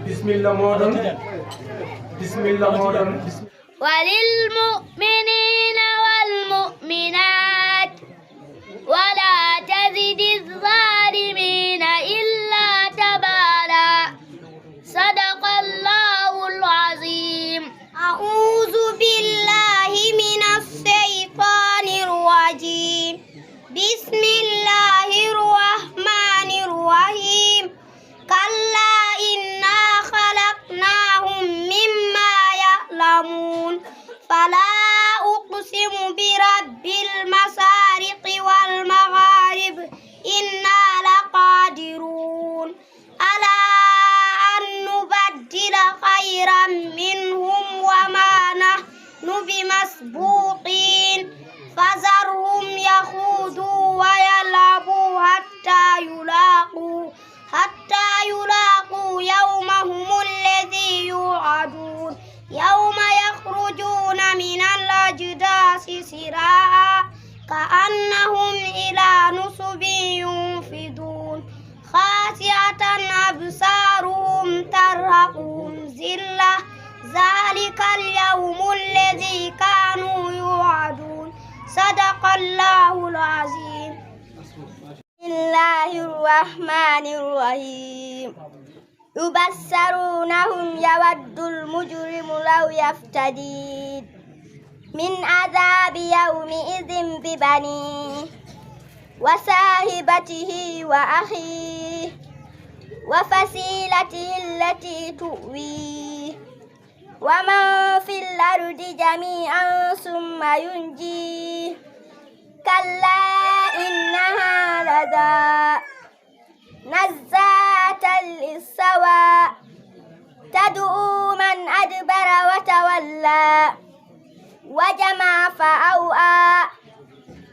bismillah moɗon bismillah moɗon وللمؤمنين والمؤمنات ولا تزد الظالمين إلا تبارا صدق الله العظيم. أعوذ بالله من الشيطان الرجيم. بسم الله الرحمن الرحيم. كلا إنا خلقناهم مما يعلمون. فلا أقسم برب المشارق والمغارب إنا لقادرون على أن نبدل خيرا منهم وما نحن بمسبوقين فذرهم يخوضوا ويلعبوا حتى يلاقوا يومهم الذي يوعدون يوم يخرجون من الأجداث سراعا كأنهم إلى نصب ينفضون خاشعة أبصارهم ترهقهم ذلة ذلك اليوم الذي كانوا يوعدون صدق الله العظيم. بسم الله الرحمن الرحيم. يبصرونهم يود المجرم لو يفتدي من عذاب يومئذ ببنيه وصاحبته وأخيه وفصيلته التي تؤويه ومن في الأرض جميعا ثم ينجيه كلا إنها لظى نزاعة للشوى تدعو من أدبر وتولى وجمع فأوعى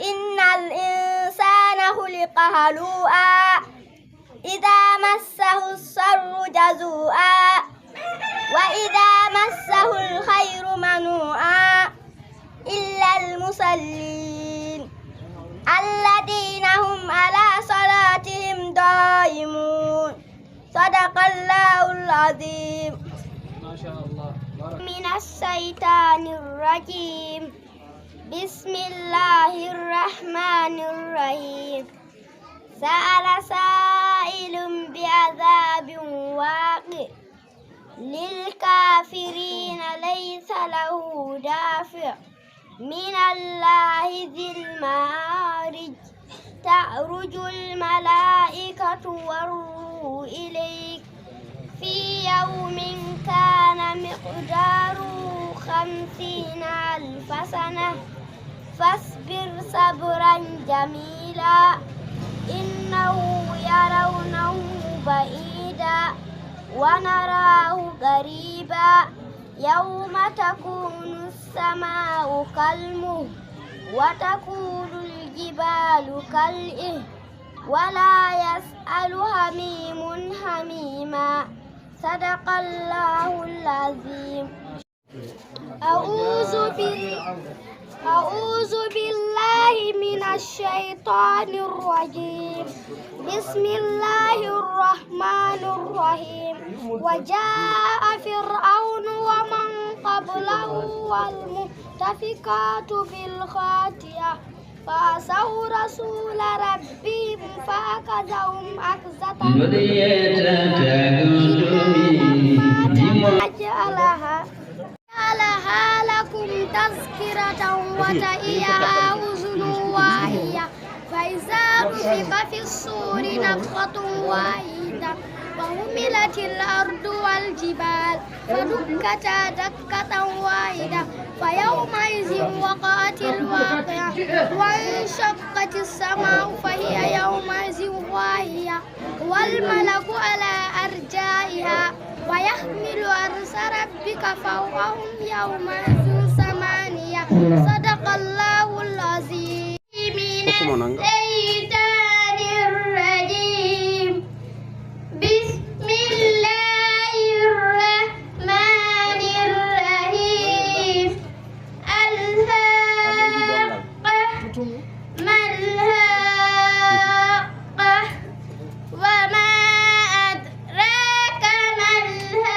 إن الإنسان خلق هلوعا إذا مسه الشر جزوعا وإذا مسه الخير منوعا إلا المصلين الذين هم على صلاتهم دائمون صدق الله العظيم. ما شاء الله من الشيطان الرجيم. بسم الله الرحمن الرحيم. سأل سائل بعذاب واقع للكافرين ليس له دافع من الله ذي المعارج تعرج الملائكة والروح إليك في يوم كان مقداره 50,000 سنة فاصبر صبرا جميلا إنه يرونه بعيدا ونراه قريبا يوم تكون السماء كالمهل وتكون الجبال كالإهل ولا يسأل حميم حميما صدق الله العظيم. أعوذ بالله من الشيطان الرجيم. بسم الله الرحمن الرحيم. وجاء فرعون ومن قبله والمؤتفكات بالخاطئة فعصوا رسول ربهم فأخذهم أخذة جعلها لكم تذكرة وتعيها أذن واعية فإذا نفخ في الصور نفخة واحدة وحملت الأرض والجبال فدكتا دكة واحدة فيومئذ وقعت الواقعة وانشقت السماء فهي يومئذ واهية والملك على أرجائها ويحمل عرش ربك فوقهم يومئذ ثمانية صدق الله العظيم. من الشيطان الرجيم. بسم الله الرحمن الرحيم. الحاقة ما الحاقة وما أدراك ما الحاقة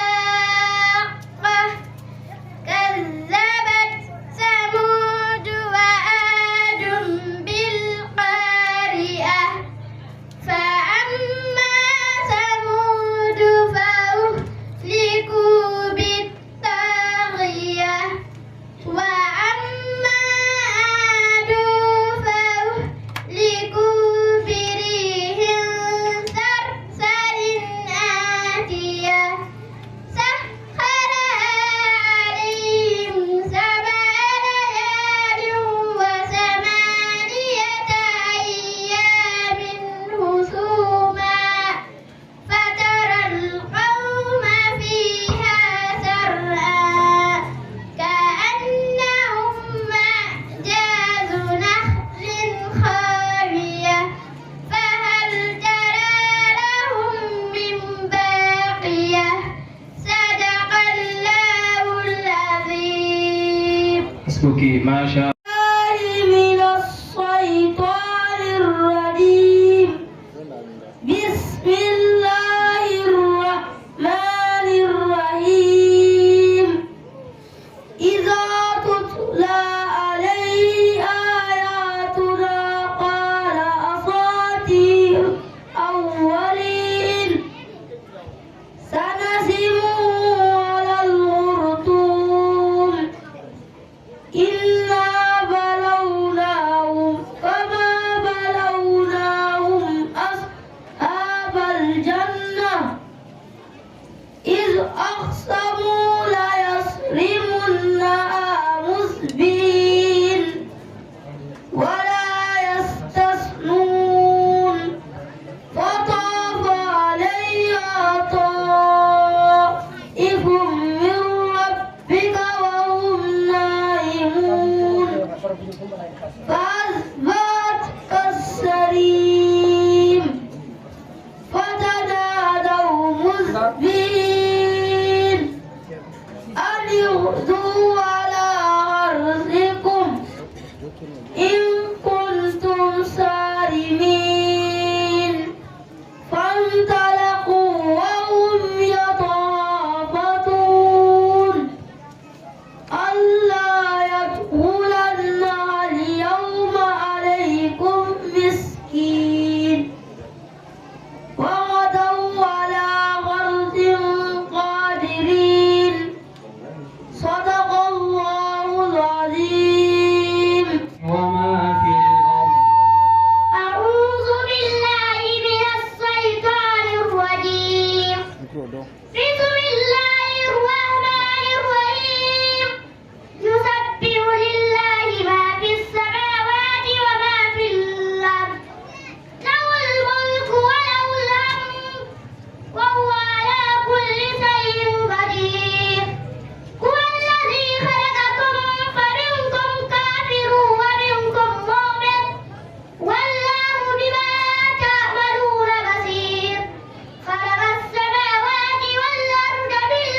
حسبك ما شاء من الشيطان الرجيم بسم الله الرحمن الرحيم إذا تتلى عليه آياتنا قال أساطير الأولين سنسمه على الخرطوم إنا بلوناهم كما بلوناهم أصحاب الجنة إذ أقسموا ليصرمنها مسبين ولا يستثنون فطاف عليها طائف من ربك وهم نائمون فأصبحت كالصريم فتنادوا مصبحين أن اغدوا على حرثكم إن كنتم صارمين فانطلقوا وهم يتخافتون ألا يدخلنها اليوم عليكم مسكين وغدوا على غرض قادرين صدق الله العظيم وما في الأرض أعوذ بالله من الشيطان الرجيم بسم الله الرحمن الرحيم يسبح لله ما في السماوات وما في الأرض له الملك وله الحمد وهو على كل شيء قدير هو الذي خلقكم فمنكم كافر ومنكم مؤمن والله بما تعملون بصير خلق السماوات والأرض بالحق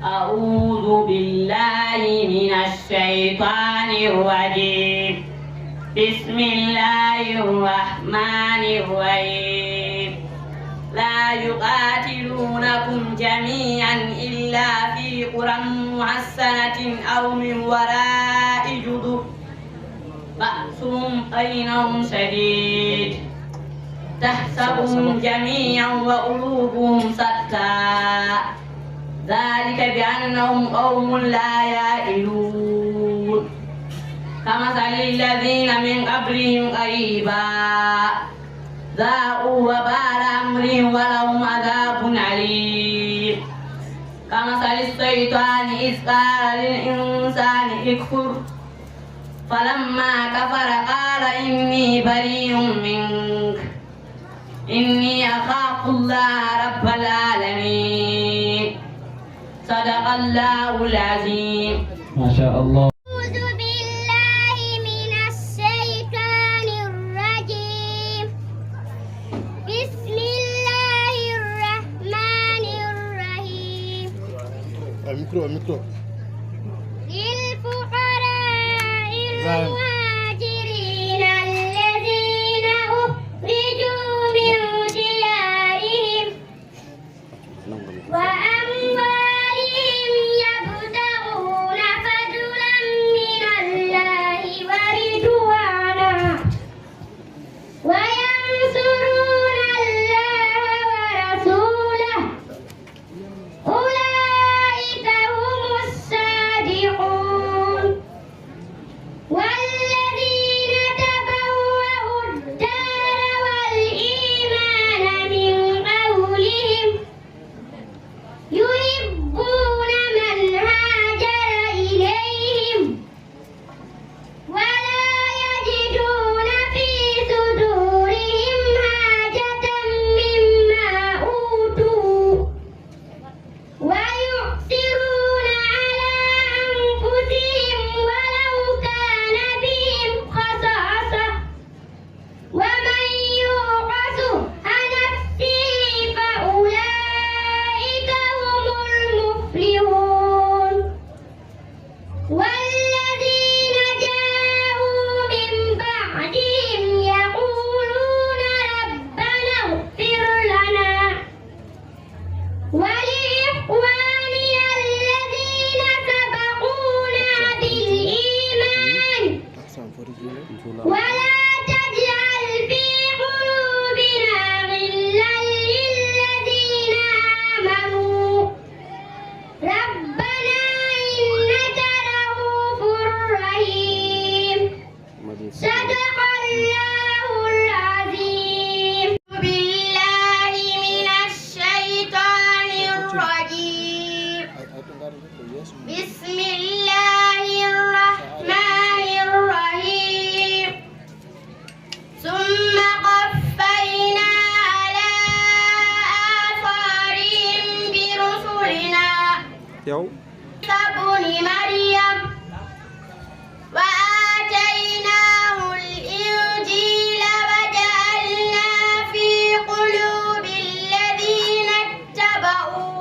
أعوذ بالله من الشيطان الرجيم. بسم الله الرحمن الرحيم. لا يقاتلونكم جميعا إلا في قرى محصنة أو من وراء جدر بأسهم بينهم شديد تحسبهم جميعا وقلوبهم شتى ذلك بأنهم قوم لا يعقلون كمثل الذين من قبلهم قريبا ذاقوا وبال أمرهم ولهم عذاب أليم كمثل الشيطان إذ قال للإنسان اكفر فلما كفر قال إني بريء منك إني أخاف الله رب العالمين صدق الله العظيم. ما شاء الله. أعوذ بالله من الشيطان الرجيم. بسم الله الرحمن الرحيم. الميكرو للفقراء المهاجرين الذين أخرجوا من ديارهم وأموالهم يبتغون فضلا من الله ورضوانا وينصرون الله ورسوله أولئك هم الصادقون والذين تبوأوا الدار والإيمان من قولهم يحبون من هاجر إليهم ولا يجدون في صدورهم حاجة مما أوتوا ويؤثرون على أنفسهم ولو كان بهم خصاصة ومن يوق شح نفسه فأولئك هم المفلحون والذين جاءوا من بعدهم يقولون ربنا اغفر لنا ولإخواننا الذين سبقونا بالإيمان ولا تجعل في قلوبنا غلا للذين آمنوا ربنا إنك رؤوف رحيم صدق الله العظيم. بالله من الشيطان الرجيم. بسم الله الرحمن الرحيم. ثم قفينا على آثارهم برسلنا عيسى ابن مريم وآتيناه الإنجيل وجعلنا في قلوب الذين اتبعوا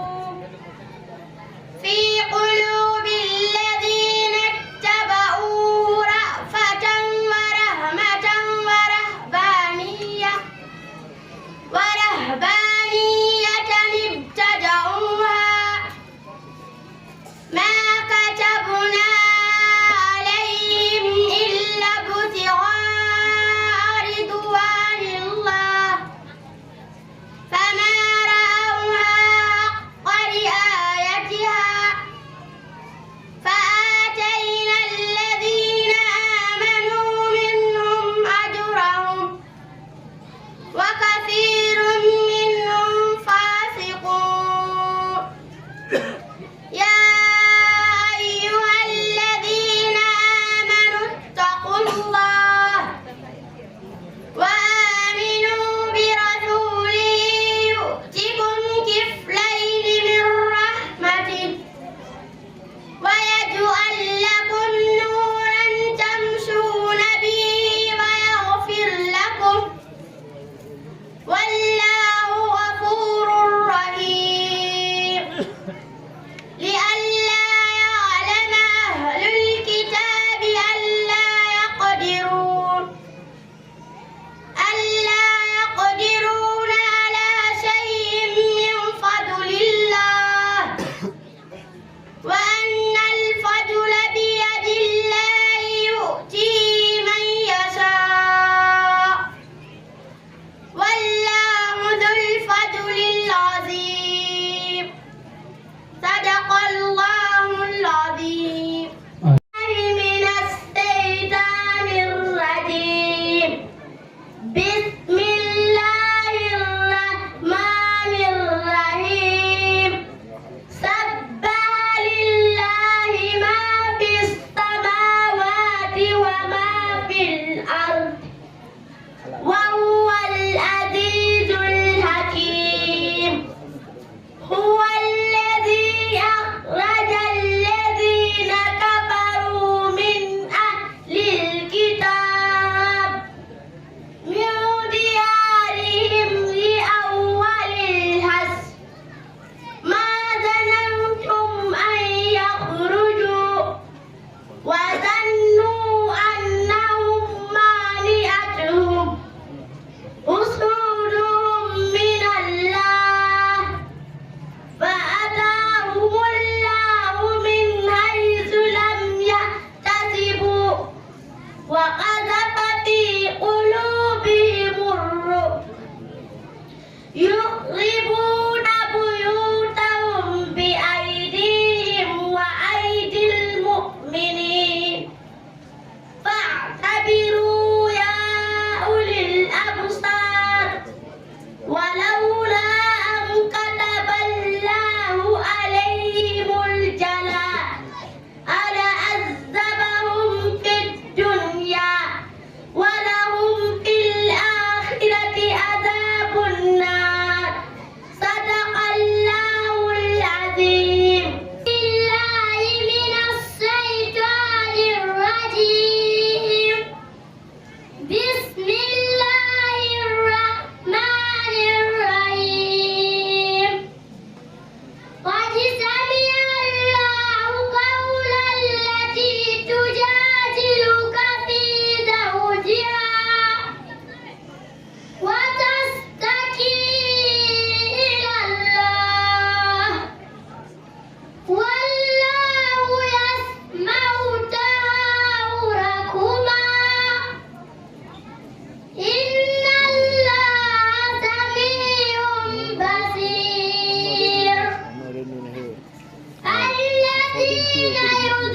رأفة ورحمة ورهبانية ابتدعوها ما كتبناها يظاهرون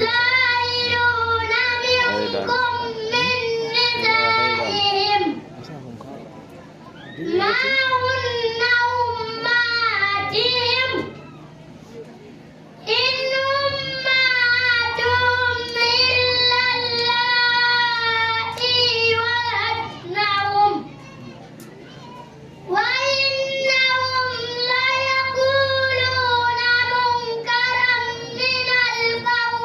منكم من نسائهم ما هن أمهاتهم إن أمهاتهم إلا اللاتي ولدنهم وإنهم ليقولون منكرا من القول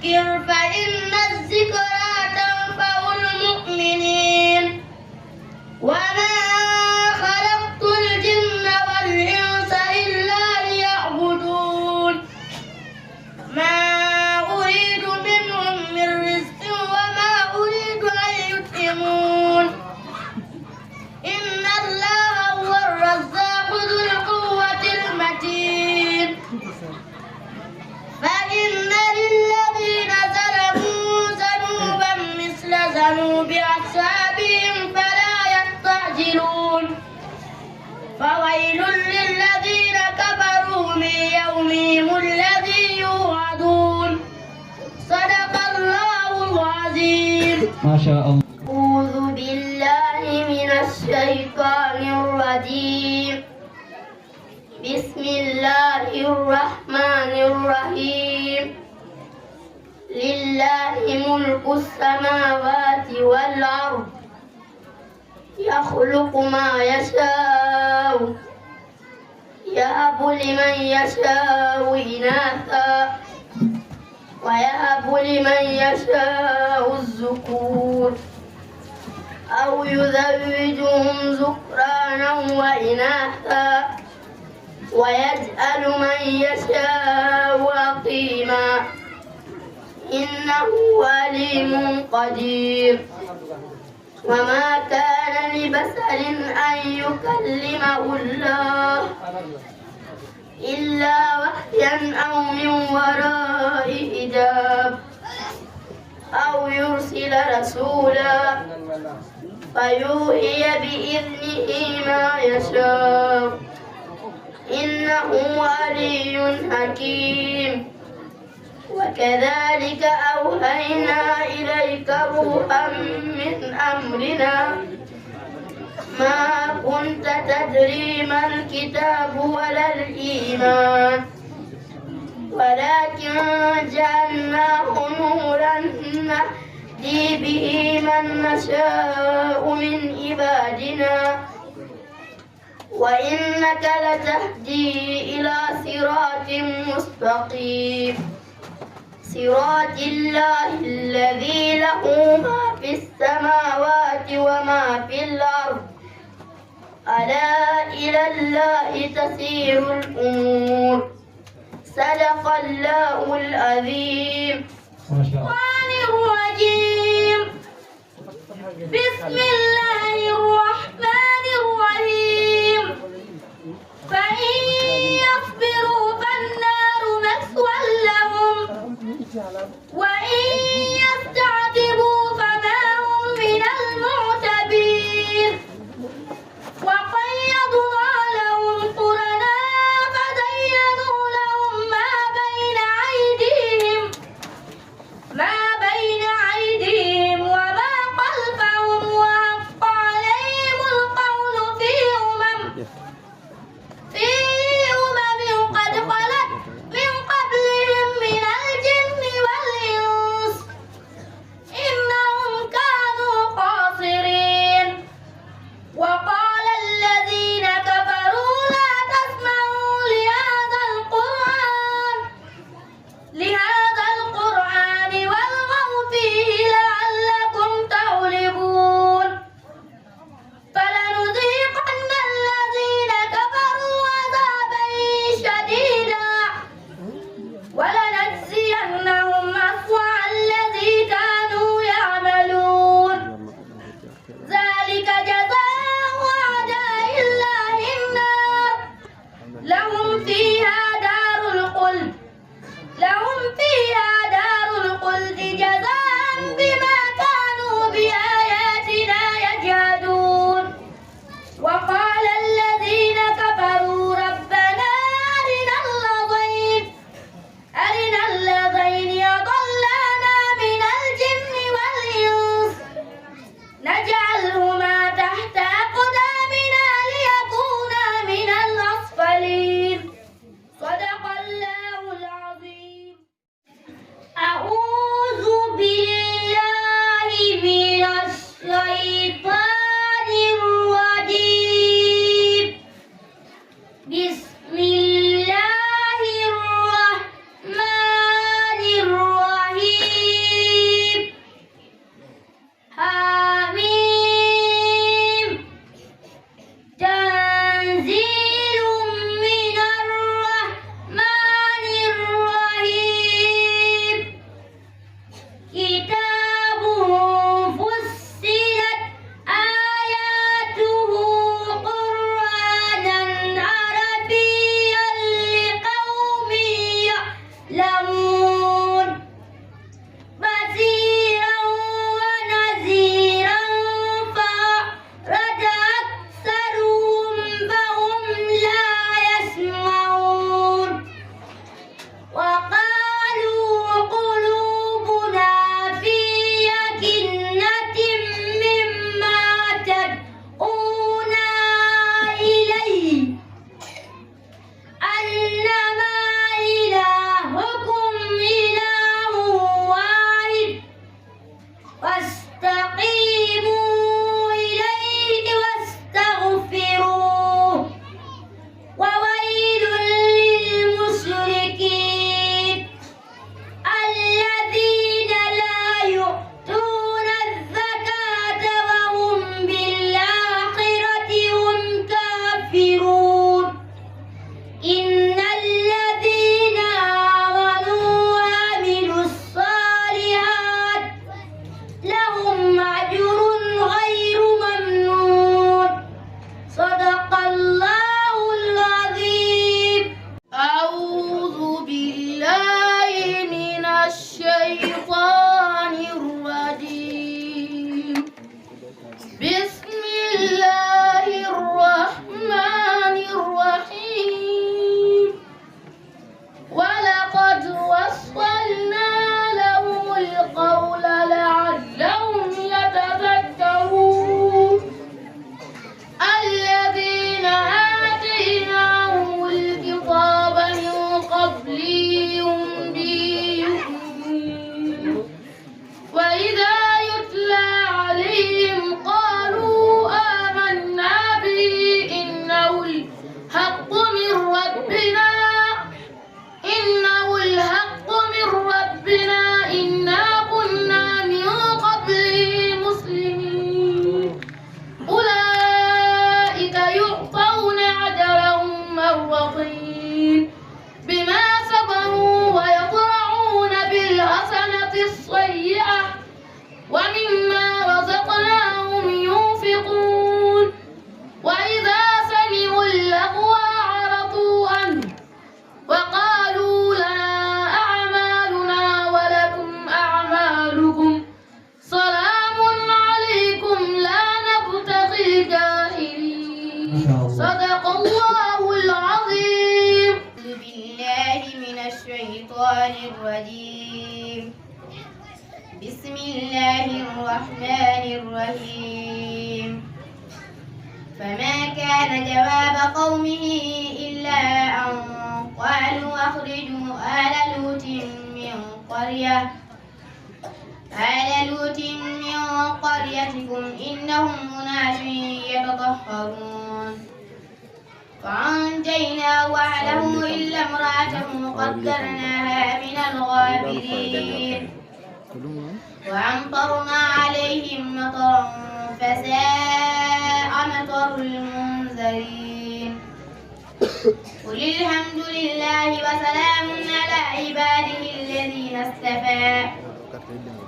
وذكر فإن الذكرى تنفع المؤمنين وما خلقت الجن والإنس إلا ليعبدون ما أريد منهم من رزق وما أريد أن يطعمون إن الله هو الرزاق ذو القوة المتين فإن للذين ظلموا ذنوبا مثل ذنوب أصحابهم فلا يستعجلون فويل للذين كفروا من يومهم الذي يوعدون صدق الله العظيم. ما شاء الله. أعوذ بالله من الشيطان الرجيم. بسم الله الرحمن الرحيم. لله ملك السماوات والأرض يخلق ما يشاء يهب لمن يشاء إناثا ويهب لمن يشاء الذكور أو يزوجهم ذكرانا وإناثا ويجعل من يشاء عقيما إنه عليم قدير. وما كان لبشر أن يكلمه الله إلا وحيا أو من وراء حجاب أو يرسل رسولا فيوحي بإذنه ما يشاء إنه علي حكيم. وكذلك أوحينا إليك روحا من أمرنا ما كنت تدري ما الكتاب ولا الإيمان ولكن جعلناه نورا نهدي به من نشاء من عبادنا وإنك لتهدي إلى صراط مستقيم صراط الله الذي له ما في السماوات وما في الأرض ألا إلى الله تسير الأمور صدق الله العظيم. ما شاء الله. الرجيم. بسم الله الرحمن الرحيم. فإن يصبروا فالنار مثوى لهم وإن يستعتبوا فما هم من المعتبين وقيضنا لهم قرناء فزينوا لهم ما بين أيديهم وما خلفهم وحق عليهم القول في أمم قد خلت من قبلهم من الجن والإنس الشيطان الرجيم بسم الله الرحمن الرحيم فما كان جواب قومه إلا أن قالوا أخرجوا آل لوط من قريتكم إنهم أناس يتطهرون فأنجيناه وأهله إلا امرأته قدرناها من الغابرين وأمطرنا عليهم مطرا فساء مطر المنذرين قل الحمد لله وسلام على عباده الذين اصطفى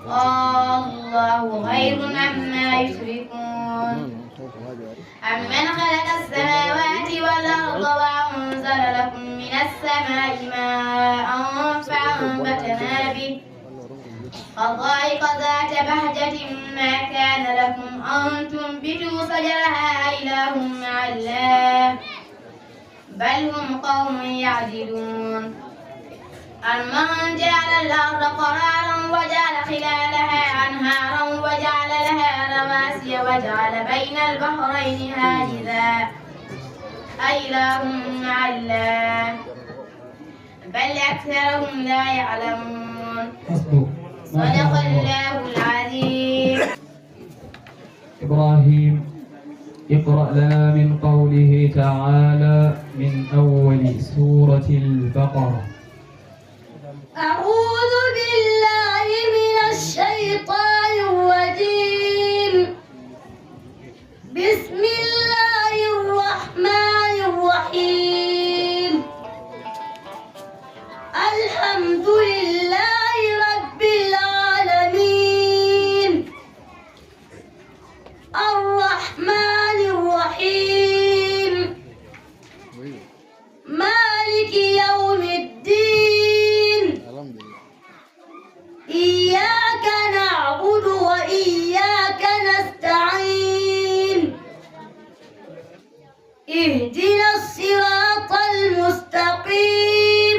الله خير عما يشركون أمن خلق السماوات والأرض وأنزل لكم من السماء ماء فأنبتنا به حدائق ذات بهجة ما كان لكم أن تنبتوا شجرها أإله مع الله بل هم قوم يعدلون أمن جعل الأرض قرارا وجعل خلالها أنهارا وجعل لها رواسي وجعل بين البحرين حاجزا أإله مع الله بل أكثرهم لا يعلمون صدق الله العظيم. إبراهيم اقرأ لنا من قوله تعالى من أول سورة البقرة. أعوذ بالله من الشيطان الرجيم بسم الله الرحمن الرحيم الحمد لله رب العالمين الرحمن الرحيم مالك يوم الدين إياك نعبد وإياك نستعين اهدنا الصراط المستقيم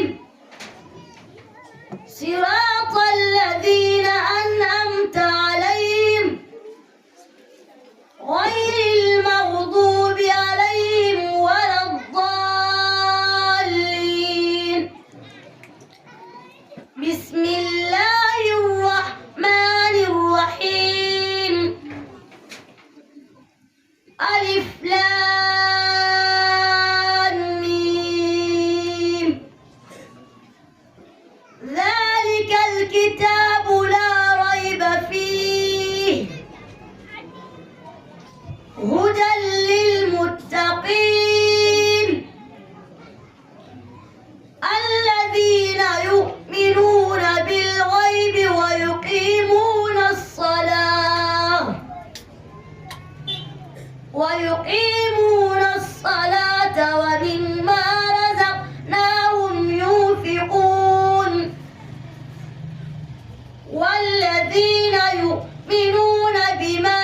صراط الذين أنعمت عليهم غير المغضوب عليهم ولا الضالين بسم الله الرحمن الرحيم ألف لام ميم ذلك الكتاب لا ريب فيه هدى للمتقين الذين يؤمنون بالغيب ويقيمون الصلاة ومما رزقناهم ينفقون والذين يؤمنون بما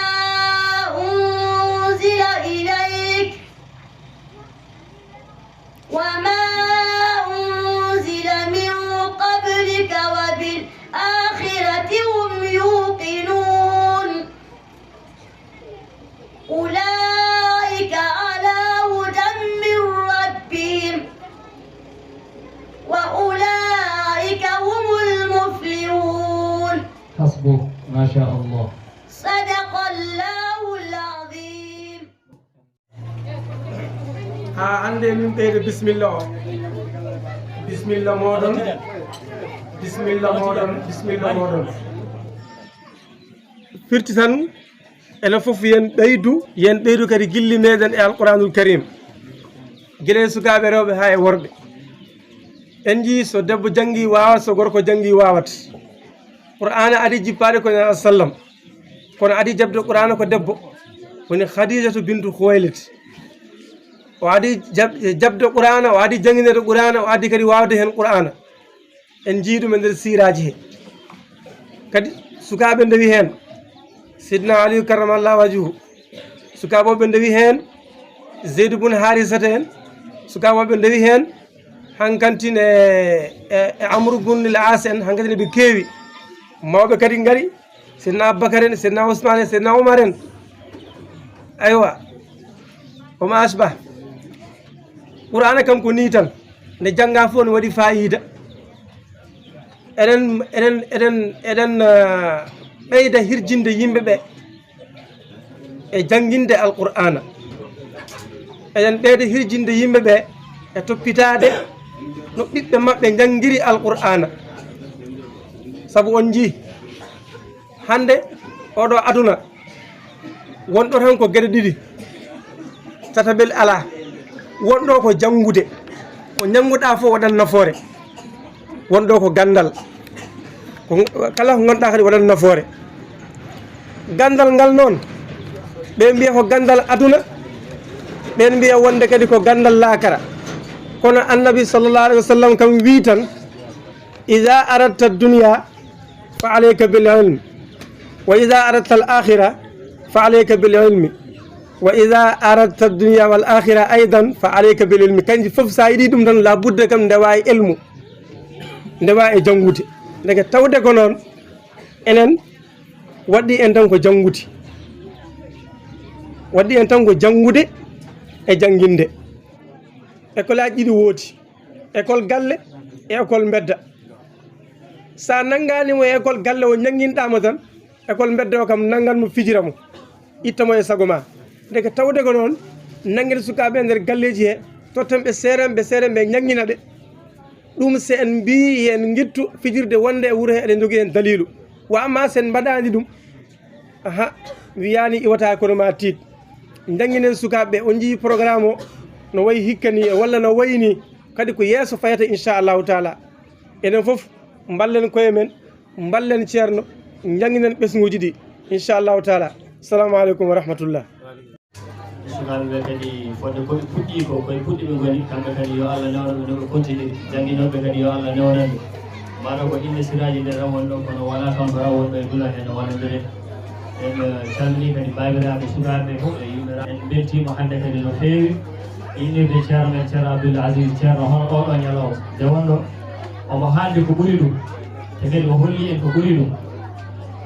أنزل إليك وما أنزل من قبلك وبالآخرة هم يوقنون أولئك على هدى من ربهم وأولئك هم المفلحون. حسبك ما شاء الله. صدق الله العظيم. hande min ɓeyde bisimilla o bisimilla moɗon firti tan enen fof yen ɓeydu kadi gilli meɗen e alquranul karim guila e sukaɓe rewɓe ha e worɓe en jii so debbo janggi wawat so gorko janggi wawat qur'ana adi jippade ko nabi sallam kono adi jabde qur'ana ko debbo woni khadijatu bintu khuwailid o adi jabde qur'ana o adi janginede qur'ana o adi kadi wawde hen qur'ana en jiiɗum e nder siraji he kadi sukaɓe ndewi hen sidna aliyu karramallahu wajuhu sukaɓoɓe ndewi hen zeydou bun harisata en sukaɓoɓe ndewi hen hankantine e Amadou ibn al-As en hankantine ɓe keewi mawɓe kadi ngari Seydina Aboubacar en Seydina Ousmane en Seydina Oumar en aywa oma asba Qur'ana kam ko ni tan nde jangga fof ne waɗi fayida eɗen ɓeyda hirjinde yimɓe ɓe e jangguinde alqur'ana eɗen ɓeyda hirjinde yimɓe ɓe e toppitade no ɓiɓɓe maɓɓe jangguiri alqur'ana saabu on jii hande oɗo aduna wonɗo tan ko gueɗe ɗiɗi tataɓel ala wonɗo ko janngude ko jannguɗa fof waɗan nafoore wonɗo ko gandal ko kala ko ganduɗa kadi waɗan nafoore gandal ngal noon ɓe mbiya ko gandal aduna ɓen mbiya wonde kadi ko gandal laakara kono annabi sallallahu alayhi wa sallam kam wi tan ida aradta dunya fa alayka bil ilm wa ida aradta al akhira fa alayka bil ilmi wa ida aradta dunya wal akhira aidan fa alayka bil ilmi kanji fof sa yiɗi ɗum tan la budde kam ndewa e ilmu ndewa e janngude ndeke tawde ko noon enen waɗɗi en tan ko janngude waɗɗi en tan ko janngude e jannginde école aji ɗiɗi woodi école galle e école mbedda sa nannganimo e école galle o jannginɗamo tan école mbedda o kam nannganmo fijira mo ittamo e sago ma ndeke tawde ko noon nanguede sukaɓe e nder galleji he tottenɓe seerenɓe jangguina ɓe ɗum se en mbi hen guittu fijirde wonde e wuuro he eɗen jogui hen dalilu wa amma sen mbaɗani ɗum aha wiyani iwata kono ma tiid jangguinen sukaɓeɓe on jii programme o no wayi hikka ni walla no wayni kadi ko yeeso fayata inchallahu taala enen foof ballen koye men ballen ceerno jangguinen ɓesguji ɗi inchallahu taala assalamu aleykum wa rahmatullah sukaɓeɓe kadi fodde koɓe puɗɗi ko koye puɗɗiɓe goni kamɓe kadi yo Allah newnaɓe no ɓe continue jangguinoɓe kadi yo Allah newnaɓe mbaɗa ko inde siraji nde tan woni ɗon kono wona kamɓe raw wonɓe e dula hen wonandire en calmini kadi babiraɓe sukaɓe fof e yimɓe en beltima hande kadi no fewi innirde ceerno men ceerno Abdoul Aziz ceerno hono oɗo ñalawma nde wonɗo omo haalde ko ɓuuri ɗum te kadi o holli en ko ɓuuri ɗum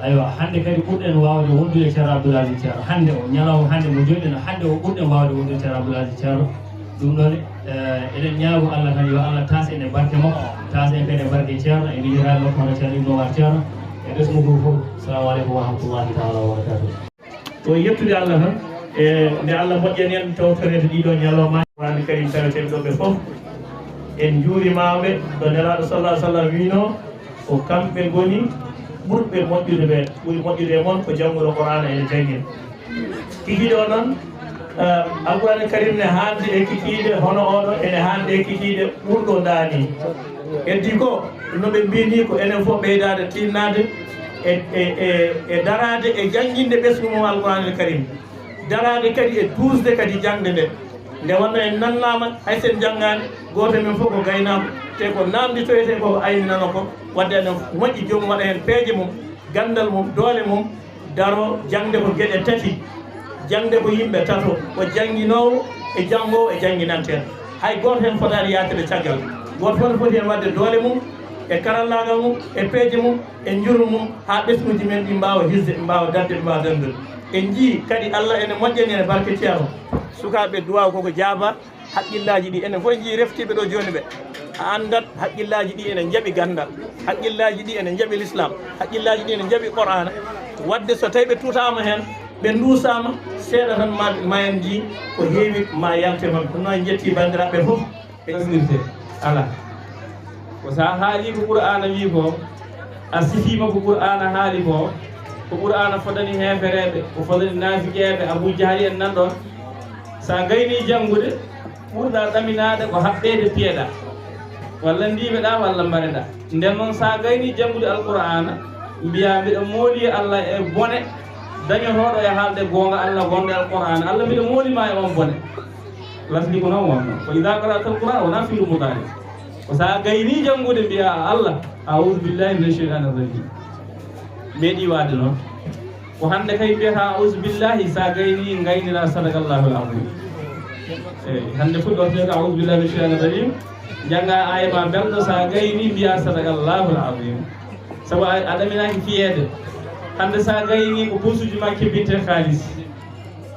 aywa hande kadi ɓurɗen wawde wondude ceerno Abdoul Aziz ceerno hande o ñalawma hande mo joɗɗen hande o ɓurɗen wawde wondude ceerno Abdoul Aziz ceerno ɗum ɗon eɗen ñaago Allah tan yo Allah tas en e barke makko tas en kadi e barke ceerno e miijiraɓe makko hono ceerno Ibnu Omar ceerno e ɓesgu ngu fof assalamu aleykum wa rahmatullahi taala wa barakatuh to yettude Allah tan e nde Allah moƴƴani en tawtorede ɗiɗo ñalawma wande kadi taweteɓe ɗo ɓe fof en juurimaɓe ɗo nelaɗo sallah sallam wino ko kamɓe goni ɓurɓe moƴƴude ɓe ɓuri moƴƴude e moon ko jannguɗo Qur'ana ene janggin kikiɗe o noon alqur'ana karim ne haalde e kikiɗe hono oɗo ene haalde e kikiɗe ɓurɗo daani heddi ko no ɓe mbini ko enen fof ɓeydade tinnade e darade e jangginde ɓesgu mum alqur'ana karim darade kadi e duusde kadi jangde nde wonno en nannama hay sen janggani goto men fof ko gaynako te ko namditoyete koko ayninano ko wadde enen moƴƴi joomum waɗa hen peeje mum gandal mum doole mum daro jangde ko gueɗe tati jangde ko yimɓe tato ko jangginowo e janggowo e jangguinanten hay goto hen fotani yatede caggal goto fof foti hen wadde doole mum e karallagal mum e peeje mum e jurnu mum ha ɓesguji men ɗi mbawa hisde ɓe mbawa darde ɓe mbawa dandude en jii kadi Allah ene moƴƴani ene barke ceerno sukaɓe duwaw koko jaaba haqqillaji ɗi enen fof en jii reftiɓe ɗo joni ɓe a andat haqqillaji ɗi ene jaaɓi gandal haqqillaji ɗi ene jaaɓi l'islam haqqillaji ɗi ene jaaɓi Qur'ana wadde so tawi ɓe tutama hen ɓe duusama seeɗa tan ma en jii ko heewi ma yalte mam ɗum noon jetti bandiraɓe fof ɓesdirte ala ko sa haali ko Qur'ana wi ko a sifima ko Qur'ana haali ko Qur'ana fodani hefereɓe ko fodani nafiqeɓe Abou Jahali en nanɗon sa gayni janngude ɓurɗa ɗaminade ko haɓɓede piyeɗa walla ndiɓeɗa walla mbareɗa nden noon sa gayni janngude alqur'ana mbiya mbiɗa mooli Allah e bone dañotoɗo e haalde gonga Allah gonɗe alqur'ana Allah mbiɗa moolima e on bone lasdi ko noon wonno ko ida qara'ta alqur'ana wona fiilu mudari ko sa gayni janngude mbiya Allah a'udhu billahi minash shaitanir rajim meeɗi waade noon ko hande kay mbiyata a'udhu billahi sa gayni gaynira sadakallahu al-azim eyyi hande fuɗɗo mbiyata a'udhu billahi minash shaitanir rajim janga ayma belɗo sa gayni mbiya sadakallahu alazim sabu a ɗaminaki fiyede hande sa gayni ko bosuji ma kebbinte halis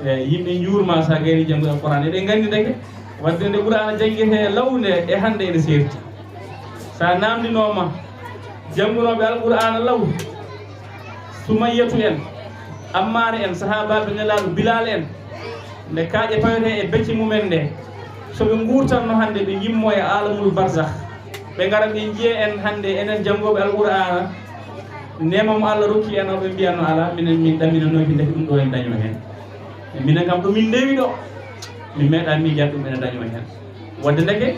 yimɓe juurma sa gayni janggo alquran eɗen gandi deke wadde nde ɓurana jangguete lawde e hande ene serti sa namdinoma janggunoɓe alqur'ana law sumayyatu en ammar en sahabaɓe nelaɗo bilal en nde kaaƴe pawete e becce mumen nde soɓe gurtanno hande ɓe yimmo e alamul barzakh ɓe gara ɓe jiiye en hande enen janggoɓe alqur'ana nema mo Allah rokki en o ɓe mbiyatno ala minen min ɗaminanoki deke ɗum ɗo en daño hen minen kam ɗo min ndewi ɗo min meeɗa miijat ɗum ene daño hen wadde deke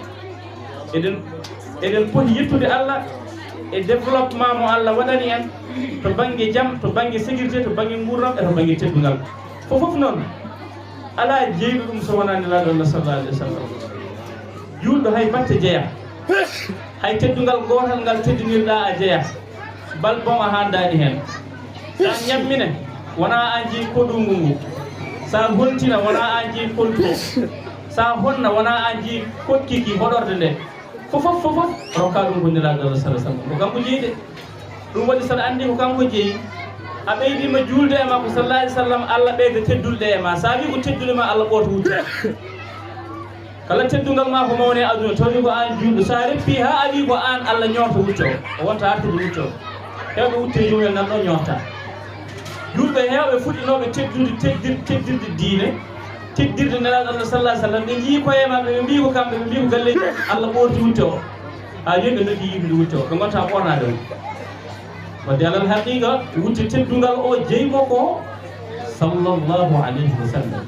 eɗen poti yettude Allah e développement mo Allah waɗani en to banggue jaam to banggue sécurité to banggue gurdam e to banggue teddugal fof noon ala jeyɗo ɗum so wonani laɗo Allah sallallahu alaihi wasallam julɗo hay batte jeeya hay teddugal gotal ngal teddinirɗa a jeeya bal bon a handani hen sa ñammine wona an jii koɗungu ngu sa hontina wona an jii kolto sa honna wona an jii kotkiki hoɗorde nde fofof rokka ɗum ko nelaɗo Allah sallallahu alaihi wasallam ko kanko jeeyde ɗum waɗi saɗa andi ko kanko jeeyi a ɓeydima julde e makko sallallahu alaihi wasallam Allah ɓeyde teddulɗe e ma sa wi ko teddude ma Allah ɓooto wutte kala teddugal ma ko mawne aduna tawni ko an julɗo sa reppi ha a wi ko an Allah ñoota wucco o wonta artude wucco hewɓe wutte jumel nan ɗo ñoota julɓe hewɓe fuɗɗinoɓe teddirde diine teddirde nelaɗo Allah sallallahu alaihi wasallam ɓe jii koye maɓɓe ɓe mbi ko kamɓe ɓe mbi ko galleji Allah ɓooti wutte o ha joni ɓe noddi yimɓe wutte o ɓe gonta ɓornade o wadde alal haqiqa wutte teddungal o jeymo ko sallallahu alayhi wa sallam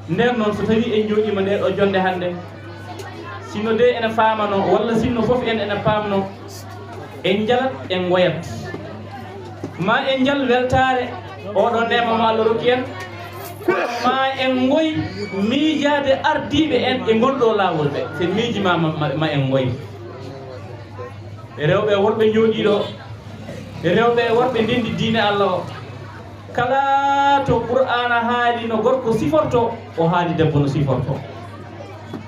nden noon so tawi en jooɗima nde ɗo jonde hande sino de ene famano walla sinno foof en ene pamno en jalat en goyat ma en jal weltare oɗo nema mo Allah rokki en ma en goy miijade ardiɓe en e gonɗo lawol ɓe sen miijima ma en goy rewɓe worɓe jooɗiɗo rewɓe worɓe ndendi diine Allah o kala to qur'ana haali no gorko siforto o haali debbo no siforto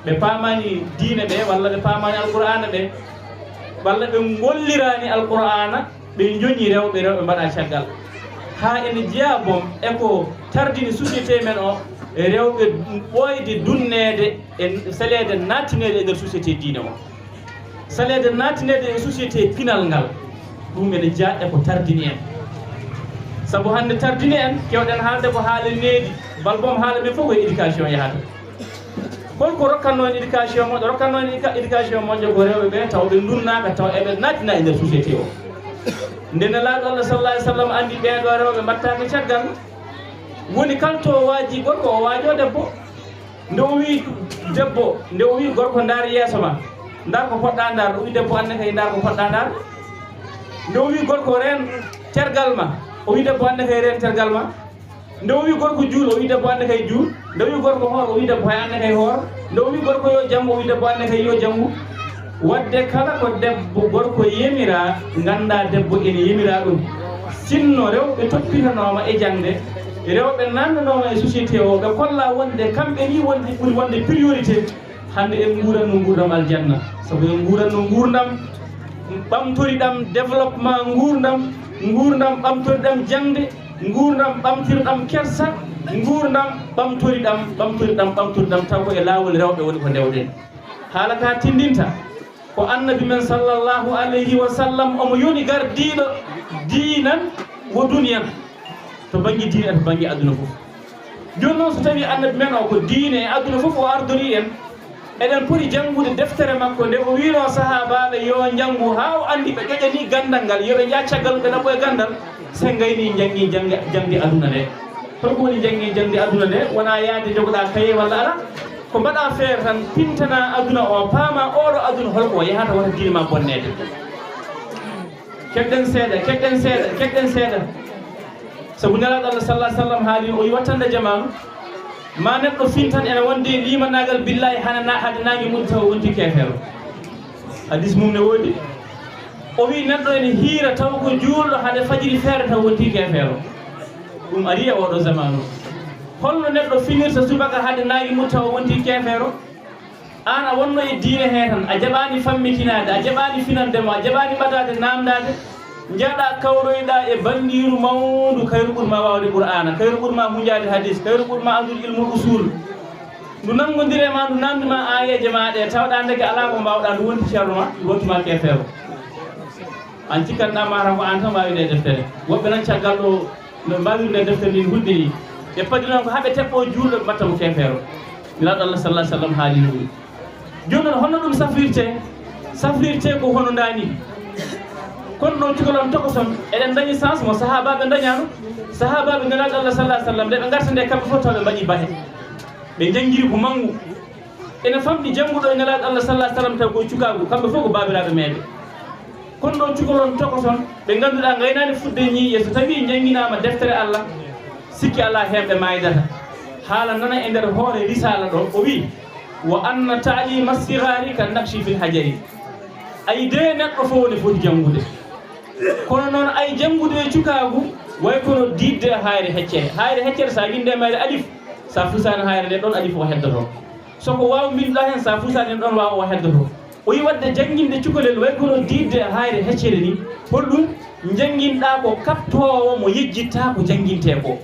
ɓe pamani diine ɓe walla ɓe pamani alqur'ana ɓe walla ɓe gollirani alqur'ana ɓe joñi rewɓe mbaɗa caggal ha ene jeeya boom eko tardini société men o rewɓe ɓoyde dunnede e salede nattinede e nder société diine o salede nattinede e société pinal ngal ɗum ene jaa eko tardini en saabu hande tardini en kewɗen haalde ko haala needi bal boom haala men fof koye éducation yahata holko rokkanno en éducation moƴƴo rokkanno en éducation moƴƴo ko rewɓe ɓe taw ɓe dunnaka taw eɓe nattina e nder société o nde nelaɗo Allah sallallahu alaihi wasallam andi ɓeɗo rewɓe mbattaka caggal woni kalto waaji gorko o waajo debbo nde o wi debbo nde o wi gorko ndaar yeeso ma ndar ko poɗɗa ndar o wi debbo anne kay ndar ko poɗɗa ndar nde o wi gorko ren tergal ma o wi debbo anne kay ren tergal ma nde o wi gorko juul o wi debbo anne kay juul nde o wi gorko hoor o wi debbo hay anne kay hoor nde o wi gorko yo jammu o wi debbo anne kay yo jammu wadde kala ko debbo gorko yemira ganda debbo ene yemira ɗum sinno rewɓe toppitanoma e jangde rewɓe nandanoma e société o ɓe kolla wonde kamɓe ni wonde ɓuuri wonde priorité hande en guuranno gurdam aljanna sabu en guuranno gurdam ɓamtoriɗam développement gurdam ɓamtoriɗam jangde gurdam ɓamtirɗam kersa gurdam ɓamtoriɗam taw ko e lawol rewɓe woni ko ndewɗen haala ka tindinta ko annabi men sallallahu alayhi wa sallam omo yoni gardiɗo diinan wo duniyan to banggue diine to banggue aduna foof joni noon so tawi annabi men o ko diine e aduna foof o ardori en eɗen poti janngude deftere makko nde o wino sahabaɓe yo janngu ha o andi ɓe ƴoƴani gandal ngal yoɓe jaa caggal ɓe ɗaɓɓo e gandal sen gayni janggi jangdi aduna nde holko woni janggi jangdi aduna nde wona yaade jogoɗa kaye walla ala ko mbaɗa feere tan pintana aduna o paama oɗo aduna holko o yahata wata diine ma bonnede keɗɗen seeɗa sabu nelaɗo Allah sallallahu alaihi wasallam haali o yi wattande jamanu ma neɗɗo fintan ene wonde limanagal billahi hade nangue mum taw wonti kefeero hadis mum ne woodi o wi neɗɗo ene hiira taw ko juulɗo hade fajiri feere taw wonti kefeero ɗum ari e oɗo zamanu holno neɗɗo finirta subaka hade nangue mum taw wonti kefeero an a wonno e diine he tan a jaɓani fammikinade a jaɓani finandemo a jaɓani ɓadade namdade jeeɗa kawroyɗa e bandiru mawdu kayru ɓurma wawde qur'ana kayru ɓurma hunjade hadis kayru ɓurma andude ilmul usul ndu nangodire ma ndu namdima ayeje ma ɗe tawɗa ndeke ala ko mbawɗa ndu wonti ceerno ma ndu wontuma kefeero an cikkanɗa mata ko an tan wawi nde deftere woɓɓe nan caggal ɗo no mbawirde deftere ndi hulɓe ni ɓe padi noon ko haaɓe teɓɓo juulɗo ɓe mbatta mo kefeero miraɗo allah sallah sallam haali no ɗum joni noon honno ɗum safrirte ko hono ndani kono noon cukalon tokoson eɗen dañi sens mo sahabaɓe dañano sahabaɓe nelaɗo allah sallah sallam nde ɓe garta nde kamɓe fof taw ɓe mbaɗi bahe ɓe janggiri ko manggu ene famɗi jannguɗo e nelaɗo allah sallah sallam taw koye cukagu kamɓe fof ko babiraɓe meɗe kono noon cukalon tokoson ɓe ngannduɗa gaynani fudde ñiiƴe so tawi jangguinama deftere allah sikki ala hemɓe maydata haala nana e nder hoore risala ɗo o wi wa anna ta'lima sigari ka nakshi fil hajari ay de neɗɗo fof woni foti janngude kono noon ay janngude e cukagu way kono didde hayre heccere sa winde mayre alif sa fusani hayre nde ɗon alif o heddoto soko waw mbinɗa hen sa fusani en ɗon wawa o heddoto o yi wadde janguinde cukalel way kono didde hayre heccere ni holɗum janguinɗa ko kaptowo mo yejjitta ko janguinte ko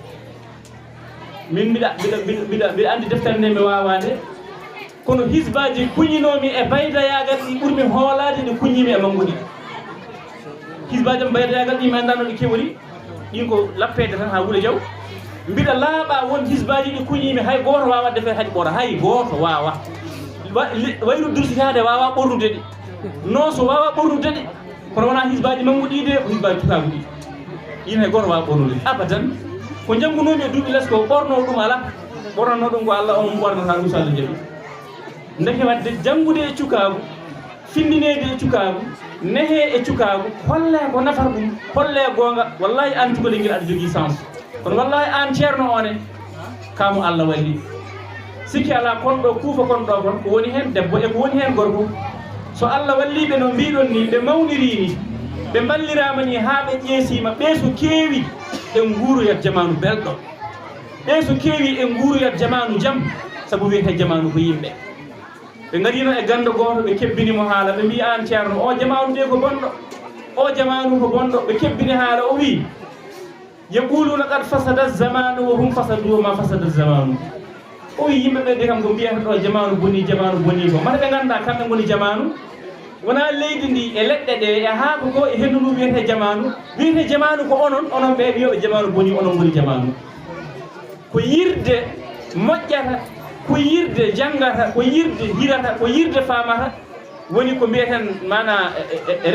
min mbiɗa andi deftere nde mi wawade kono hisbaji kuñinomi e baydayagal ɗi ɓurmi hoolade ɗe kuñimi e mangguɗi hisbaji am baydayagal ɗi mi andano ɗi kewori ɗin ko lappede tan ha wuule jaw mbiɗa laaɓa won hisbaji ɗi kuñimi hay goto wawa defere haɗi ɓora hay goto wawa wayru dursitade wawa ɓornude ɗi non so wawa ɓornude ɗe kono wona hisbaji mangguɗi de ko hisbaji tukagu ɗi ɗin hay goto wawa ɓornude abadan ko janngunomi e duuɓi less ko ɓorno ɗum ala ɓornono ɗum ko allah on ɓornata ɗum so allah jaɓi ndeke wadde janngude e cukagu findinede e cukagu nehe e cukagu holle ko nafata ɗum holle gonga wallahi an cukalel aɗa jogui sens kono wallahi an ceerno one kamo allah walli sikki ala konɗo kuufa konɗo kon ko woni hen debbo e ko woni hen gorko so allah walliɓe no mbiɗon ni ɓe mawniri ni ɓe ballirama ni ha ɓe ƴeesima ɓe so keewi e nguuroyat jamanu belɗo ɓe so keewi e nguuroyat jamanu jaam saabu wiyete jamanu ko yimɓe ɓe garino e gando goto ɓe kebbinimo haala ɓe mbi an ceerno o jamanu de ko bonɗo o jamanu ko bonɗo ɓe kebbini haala o wi yaquluna qad fasada zamanu wa hum fasadu ma fasada zamanu o wi yimɓeɓe de kam ko mbiyata ɗo jamanu boni ko mata ɓe ganda kamɓe goni jamanu wona leydi ndi e leɗɗe ɗe e haako ko e hendu ndu wiyete jamanu ko onon ɓe wiyoɓe jamanu boni onon goni jamanu ko yirde moƴƴata ko yirde janggata ko yirde hirata ko yirde famata woni ko mbiyeten mana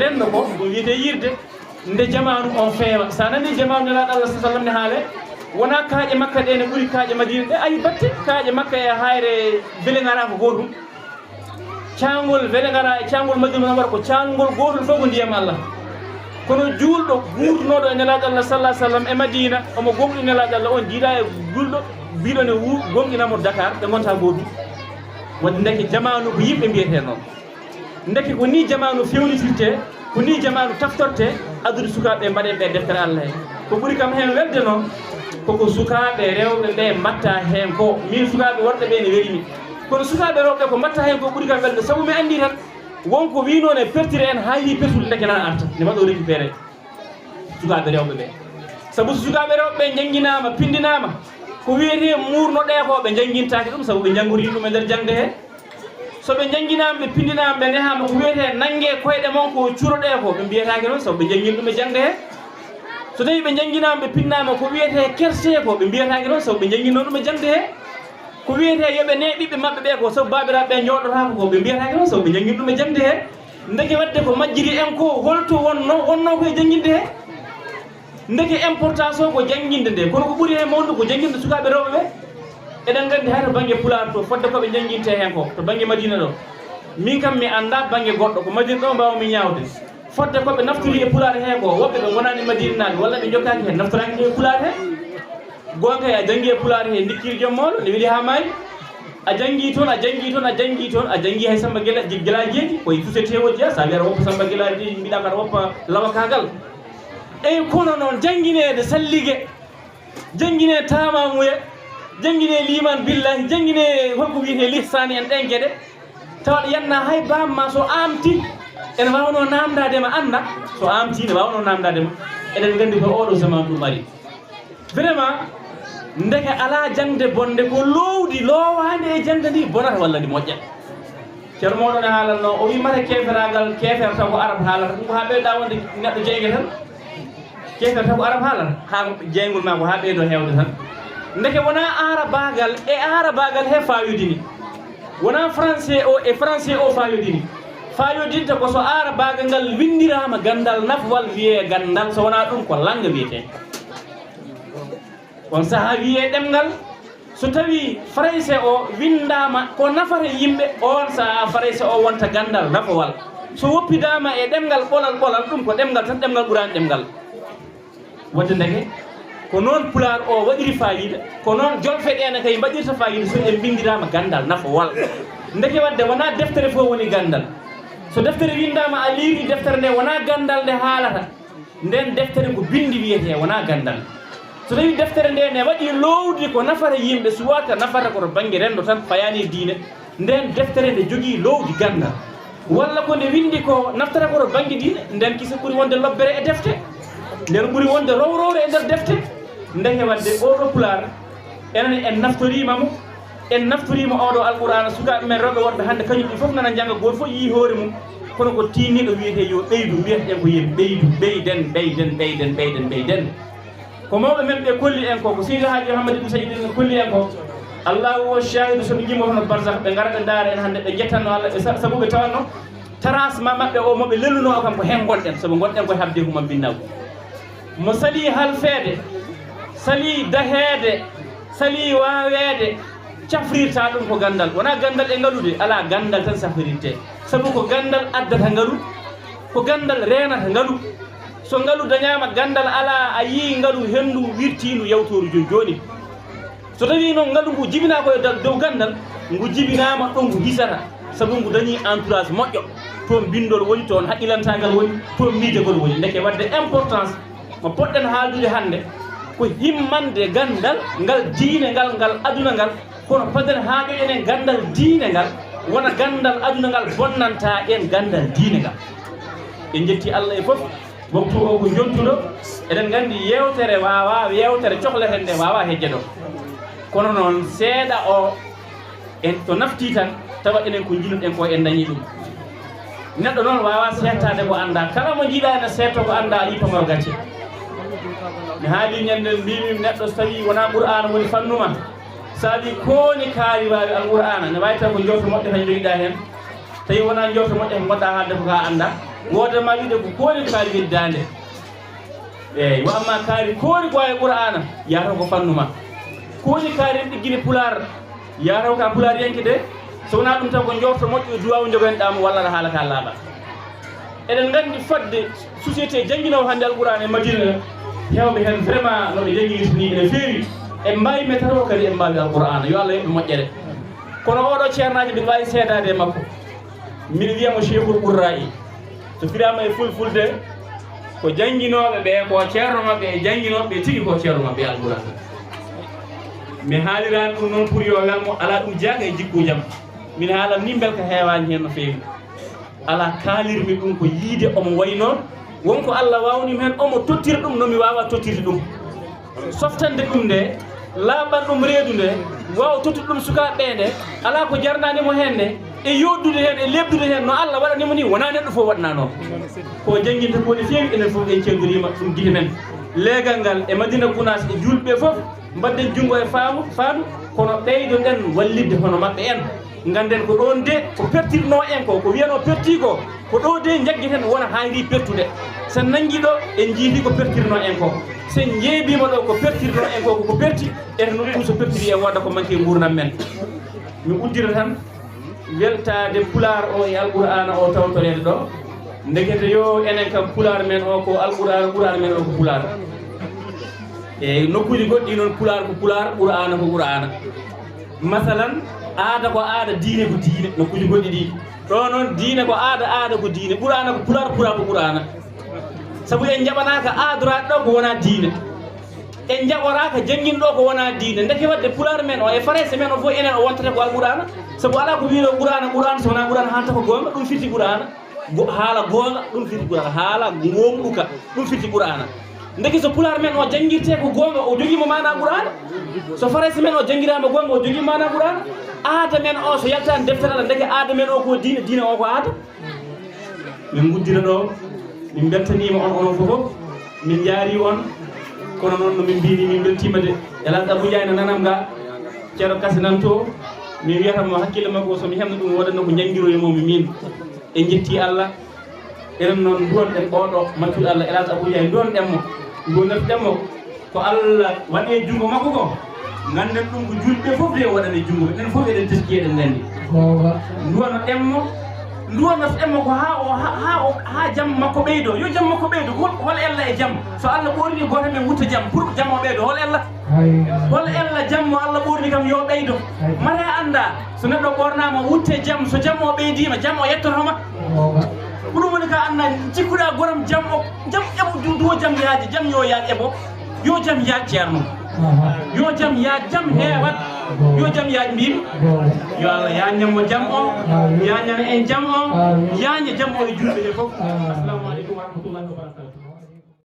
rendo ko ɗum wiyete yirde nde jamanu on feewa sa nani jamanu nelaɗo allah sa sallam ne haale wona kaaƴe makka ɗe ne ɓuuri kaaƴe madina ɗe ayi batte kaaƴe makka e hayre beele gara ko gotum caangol beele gara e caangol madina wara ko caangol gotol fof ko ndiyam allah kono juulɗo guurnoɗo e nelaɗo allah sallah sallam e madina omo gomɗi nelaɗo allah on jiiɗa e julɗo mbiɗone gomɗinamo dakar ɓe gonta gotum wadde ndeke jamanu ko yimɓe mbiyete noon ndeke ko ni jamanu fewnitirte ko ni jamanu taftorte adude sukaɓe mbaɗen ɓe deftere allah he ko ɓuuri kam hen welde noon koko sukaɓe rewɓe ɓe mbatta hen ko min sukaɓe worɓe ɓe ne werimi kono sukaɓe rewɓe ko mbatta hen ko ɓuuri kam welde saabu mi andi tan wonko winone pertire en ha yi pertude ndeke nan arta ne waɗo récupéré sukaɓe rewɓe ɓe saabu so sukaɓe rewɓe ɓe jangguinama pindinama ko wiyete murnoɗe ko ɓe jangguintaki ɗum saabu ɓe janggori ɗum e nder jangde he soɓe jangguinama ɓe pindinama ɓe nehama ko wiyete nanggue koyɗe mon ko curoɗe ko ɓe mbiyataki noon saabu ɓe janggini ɗum e jangde he so tawi ɓe jangguinama ɓe pinnama ko wiyete kerse ko ɓe mbiyataki noon saabu ɓe janggino ɗum e jangde he ko wiyete yoɓe ne ɓiɓɓe mabɓe ɓe ko saabu babiraɓe ɓe jooɗotako ko ɓe mbiyataki noon saabu ɓe janggini ɗum e jangde he ndeke wadde ko majjiri en ko holto wonno koye janguinde he ndeke importance o ko janguinde nde kono ko ɓuuri hen mawnude ko janguinde sukaɓe rewɓe ɓe eɗen gandi hay to banggue pulaar to fodde koɓe janguinte hen ko to banggue madina ɗo min kam mi anda banggue goɗɗo ko madina ɗo mbawmi ñawde fodde koɓe naftiri e pulaar he ko woɓɓe ɓe gonani madina naɓe walla ɓe jokkaki hen naftoraki e pulaar he gonga a jangui e pulaar he dikkiri joom mawɗo ne weeli ha maayi a jangui toon a jangui hay Samba Guela jeeɗi koye société o jeeya sa wiyata woppa Samba Guela mbiɗa kaɗa woppa lawakagal eyi kono noon jangguinede salligue jangguine tamamuye jangguine liman billahi jangguine holko wiyete lihsani en ɗen gueɗe tawa yanna hay bamma so amti ene wawno namdadema anda so amti ne wawno namdadema eɗen gandi ko oɗo zaman ɗum ari vraiment ndeke ala jangde bonde ko lowdi lowande e jangde ndi bonata walla ndi moƴƴat ceerno moɗon e haalalno o wi mata keferagal kefere taw ko arab haalata ɗum ko ha ɓeyda wonde neɗɗo jeyge tan kefere taw ko arab haalata ha jeygol ma ko ha ɓeydo hewde tan ndeke wona arabagal e arabagal he fayodini wona français o e français o fayodini fayodinta ko so arabagal ngal windirama gandal nafwal wiye gandal so wona ɗum ko langue wiyete on saaha wiye ɗemgal so tawi français o windama ko nafata yimɓe on saaha français o wonta gandal nafowal so woppidama e ɗemgal ɓolal ɗum ko ɗemgal tan ɗemgal ɓurani ɗemgal wadde ndeke ko noon pular o waɗiri fayida ko noon jolfeɗene kay mbaɗirta fayida so en bindirama gandal nafowal ndeke wadde wona deftere fof woni gandal so deftere windama a liiri deftere nde wona gandal nde haalata nden deftere ko bindi wiyete wona gandal so tawi deftere nde ne waɗi lowdi ko nafata yimɓe suwata nafata koto banggue rendo tan fayani diine nden deftere nde jogui lowdi gandal walla ko nde windi ko naftata koto banggue diine nden kisa ɓuuri wonde lobbere e defte nden ɓuuri wonde rowrowre e nder defte ndeke wadde oɗo pular enen en naftorimamo en naftorima oɗo alqur'ana sukaɓe men rewɓe wonɓe hande kañum ɗi foof nana jangga goto foof yii hoore mum kono ko tinniɗo wiyete yo ɓeydu mbiyataɗen ko yen ɓeyden ko mawɓe men ɓe kolli en ko seydi haji Mouhamadou Ibn Saïd en kolli en ko allahu wa shahidu soɓe jimmo hono barzakh ɓe gara ɓe daara en hande ɓe jettanno Allah saabu ɓe tawanno tracement maɓɓe o moɓe lelnuno o kam ko hen gonɗen soɓe gonɗen koye habde huma binnaw mo sali halfede sali dahede sali wawede cafrirta ɗum ko gandal wona gandal e ngalude ala gandal tan safrirte saabu ko gandal addata ngalu ko gandal renata ngalu so ngalu dañama gandal ala a yii ngalu hendu wirtinu yawtoru joni so tawi noon ngalu ngu jibina koye dow gandal ngu jibinama ɗon ngu hisata saabu ngu dañi entourage moƴƴo toon bindol woni toon haqqilantagal woni toon miijegol woni ndeke wadde importance mo poɗɗen haaldude hande ko himmande gandal ngal diine ngal aduna ngal kono paden haaƴo enen gandal diine ngal wona gandal aduna ngal bonnanta en gandal diine ngal en jetti Allah e fof waktu o ko jontuɗo eɗen gandi yewtere wawa yewtere cohleten nde wawa hejje ɗo kono noon seeɗa o en to nafti tan tawa enen ko jinuɗen ko en dañi ɗum neɗɗo noon wawa settade ko anda kala mo jiiɗa ene setto ko anda yi pamaro gacce mi haali ñanden mbimi neɗɗo so tawi wona qur'ana woni fannuma saabi koni kaari wawi alqur'ana ne wawi taw ko jewto moƴƴo tan joguiɗa hen tawi wona jewto moƴƴo ko goɗɗa haalde ko ka anda wodema wiide ko koni kaari weddande eyyi wa amma kaari koni ko wawi qur'ana yataw ko fannuma koni kaari en ɗiggini pular yataw ka pular yanke de so wona ɗum taw ko jewto moƴƴo duwaw jogoynoɗamo walla aɗa haala ka laaɓa eɗen gandi fodde société jangguinowo hande alqur'ana e madina hewɓe hen vraiment noɓe jangguirtini ene feewi en mbawi météo kadi en mbawi alqur'ana yo Allah yeɓe moƴƴere kono oɗo ceernaji mbiɗa wawi seedade e makko mbiɗa wiyamo cheikhul qurra'i so firama e fulfulde ko jangguinoɓe ɓe ko ceerno mabɓe e jangguinoɓe tigui ko ceerno mabɓe alqur'ana mi haalirani ɗum noon pour yo welmo ala ɗum jaaga e jikkujam min haalam ni belka hewani hen no feewi ala kaalirmi ɗum ko yiide omo way noon wonko Allah wawnimi hen omo tottira ɗum nomi wawa tottirde ɗum softande ɗum nde laaɓan ɗum reedu nde wawa tottude ɗum sukaɓe nde ala ko jarnanimo hen nde e yoddude hen e lebdude hen no Allah waɗanimo ni wona neɗɗo fof waɗana noon ko jangguinta ko ne feewi enen fof en cerdorima ɗum guite men leegal ngal e Madina Gounass e julɓe fof mbadden junggo e faandu kono ɓeydoɗen wallidde hono mabɓe en ganden ko ɗon de ko pertirno en ko wiyano perti ko ɗo de jaggueten wona hayri pertude sen nangui ɗo en jiiti ko pertirno en ko sen jeebima ɗo ko pertirno en ko koko perti ete noon ɗum so pertiri en wadda ko manque gurdam men mi uddira tan weltade pular o e alqur'ana o tawtorede ɗo ndekete yo enen kam pular men o ko alqur'ana qur'ana men o ko pular e nokkuji goɗɗi noon pular ko pular qur'ana ko qur'ana masalan aada ko aada diine ko diine nokkuji goɗɗi ɗi ɗo noon diine ko aada ko diine qur'ana ko pular ko qur'ana saabu en jaɓanaka aadorade ɗo ko wona diine en jaɓoraka jangguinɗo ko wona diine ndeke wadde pulaar men o e farese men o fof enen o wontata ko alqur'ana sabu ala ko wiino qur'ana so wona qur'ana haalta ko gonga ɗum firti qur'ana haala gonga ɗum firti qur'ana haala gonɗuka ɗum firti qur'ana ndeke so pulaar men o jangguirte ko gonga o joguimo mana qur'ana so farese men o jangguirama gonga o jogui mana qur'ana aada men o so yaltani deftere Allah ndeke aada men o ko diine diine o ko aada min guddira ɗo min beltanima on onon fof min jaari on kono noon no min mbini min beltima de Elhadji Abou Ndiaye no nanam ga ceerno Kassi nan to min wiyatamo hakkille makko somi hemna ɗum waɗatno ko jangguiroyemomi min en jetti Allah enen noon duwonɗen oɗo makkuɗo Allah Elhadji Abou Ndiaye duwonɗenmo gonirɗenmo ko Allah waɗe junngo makko ko ganden ɗum ko julɓe fof de waɗane junngo enen fof eɗen teski eɗen gandi duwano ɗemmo duwanos emmo ko ha jam makko ɓeydo yo jam makko ɓeydo hol ella e jam so Allah ɓorni goto men wutta jam pour jam o ɓeydo hol ella jam mo Allah ɓorni kam yo ɓeydo mata anda so neɗɗo ɓornama wutte jam so jam o ɓeydima jam o yettotoma ko ɗum woni ka anda cikkuɗa goram jam eɓo duwo jam yaaji jam yo yaaj eɓo yo jam yaaj ceerno yo jam yaaj jam heewat yo jam yaaj mbimi yo Allah yañanmo jam o yañana en jam o yaña jam o e julɓe he fof assalamu aleykum wa rahmatullahi wa barakatuh